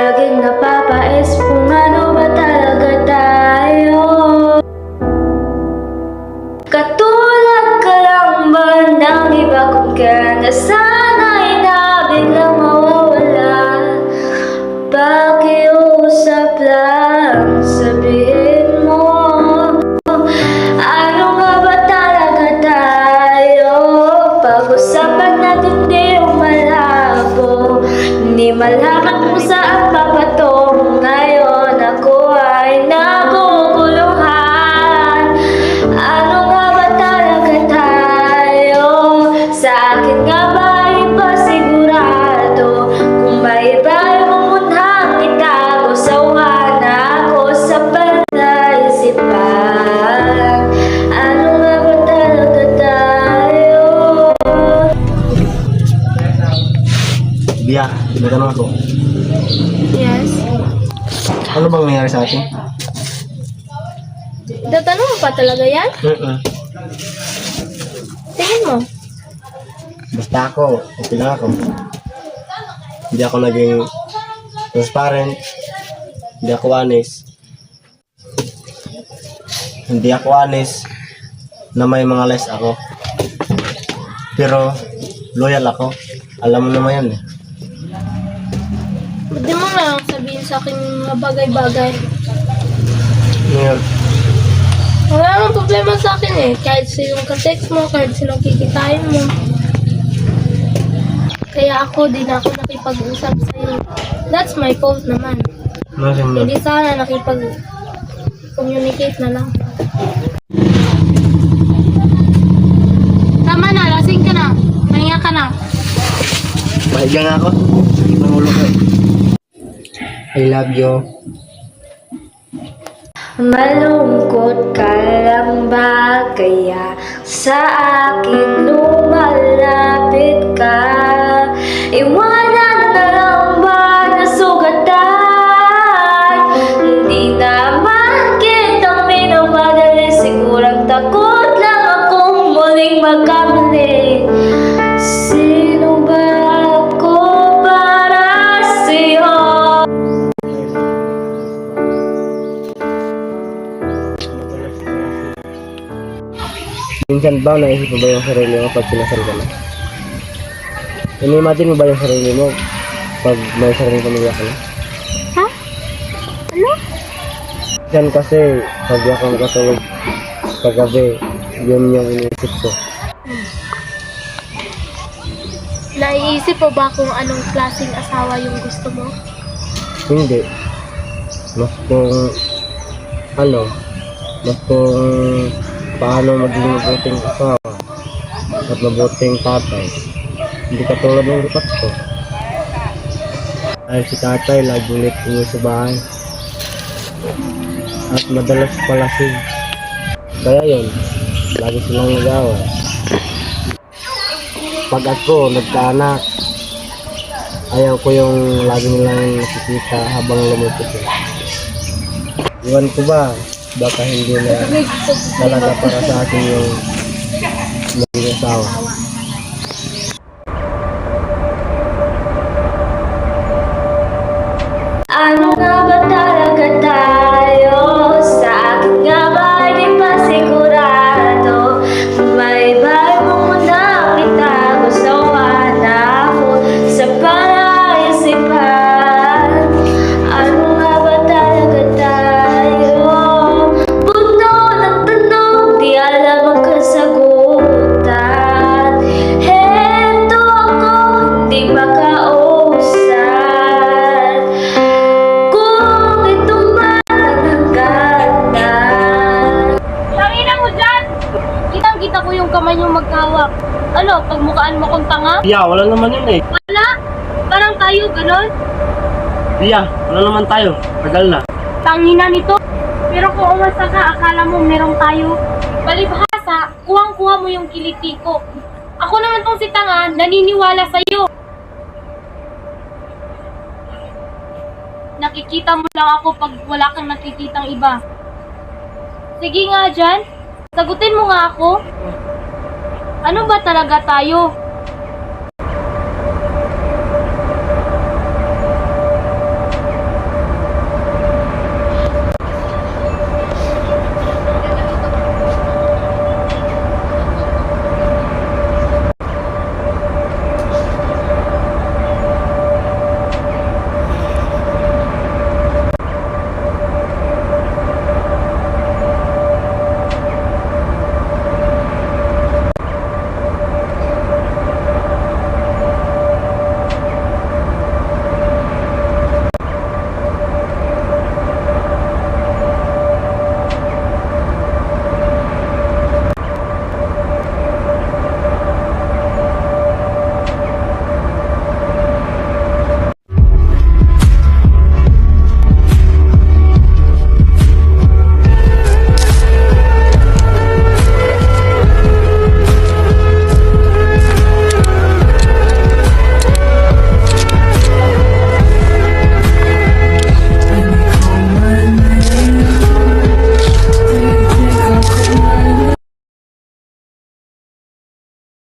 Laging napapais kung ano ba talaga tayo. Katulad ka lang ba ng iba kung kaya na sana'y biglang mawawala? Pakiusap lang, sabihin mo, ano nga ba talaga tayo? Pag-usapan natin di malabo, hindi malaman kung saan papatungo ngayon. Ako ay naguguluhan. Ano nga ba talaga tayo? Sa akin nga ba ay pasigurado? Kung may iba ay pumunhang itago, sawa na ako sa panaisipan. Ano nga ba talaga tayo? Bia, tinatanong ako. Yes. Ano bang nangyari sa atin? Tatanong mo pa talaga yan? Tingin mo. Basta ako, okay lang ako. Hindi ako naging transparent. Hindi ako honest. Hindi ako honest na may mga lies ako. Pero loyal ako. Alam mo naman yan eh. Hindi mo na lang sabihin sa akin mga bagay-bagay. Ngayon, Wala namang problema sa akin eh. Kahit sinong ka-text mo, kahit sinong kikitain mo. Kaya ako, di na ako nakipag-usap sa'yo. That's my fault naman. nasin mo. Hindi sana nakipag-communicate na lang. Tama na, lasing ka na. Mahinga ka na. Mahiga nga ako. Sakit ng ulo ko eh. I love you. Malungkot ka lang ba kaya sa akin lumalapit ka? Iwanan na lang ba na sugatan? Hindi naman kitang minamadali, sigurang takot lang akong muling magkamali. Sino ba ako para sa'yo? Minsan ba naisip mo ba yung sarili mo pag kinasal ka na? Ini-imagine mo ba yung sarili mo pag may sariling pamilya ka na? Ha? Ano? Yan kasi pag ako makatulog kagabi, yun yung iniisip ko. Naiisip mo ba kung anong klaseng asawa yung gusto mo? Hindi. Mas kung mas kung paano maging mabuting asawa at mabuting tatay. Hindi katulad ng lipat ko. Dahil si tatay lagi ulit uwi sa bahay. At madalas palasing. Kaya yun, lagi silang nag-away. Pag ako nagkaanak, ayaw ko yung lagi nilang nakikita habang lumipit. Iwan ko ba, baka hindi na talaga para sa akin yung maging asawa. Ano nga ba talaga tayo? Sa akin nga ba di pa sigurado? May iba mo nang itago, sawa na ako sa panaisipan. Ano nga ba talaga tayo? Puno ng tanong, di alam ang kasagutan. Heto ako, hindi makausap. Kung ito man ang hangganan. Tangina mo dyan! Kitang-kita ko yung kamay niyong magkawak. Ano, pagmukaan mo kong tanga? Bia, wala naman yun eh. Wala! Parang tayo, ganon? Bia, wala naman tayo. Tagal na. Tangina nito. Pero kung umasa ka, akala mo merong tayo. Palibhasa, kuwang-kuha mo yung kiliti ko. Ako naman tong si tanga, naniniwala sa'yo. Nakikita mo lang ako pag wala kang nakikitang iba. Sige nga dyan, sagutin mo nga ako. Ano ba talaga tayo?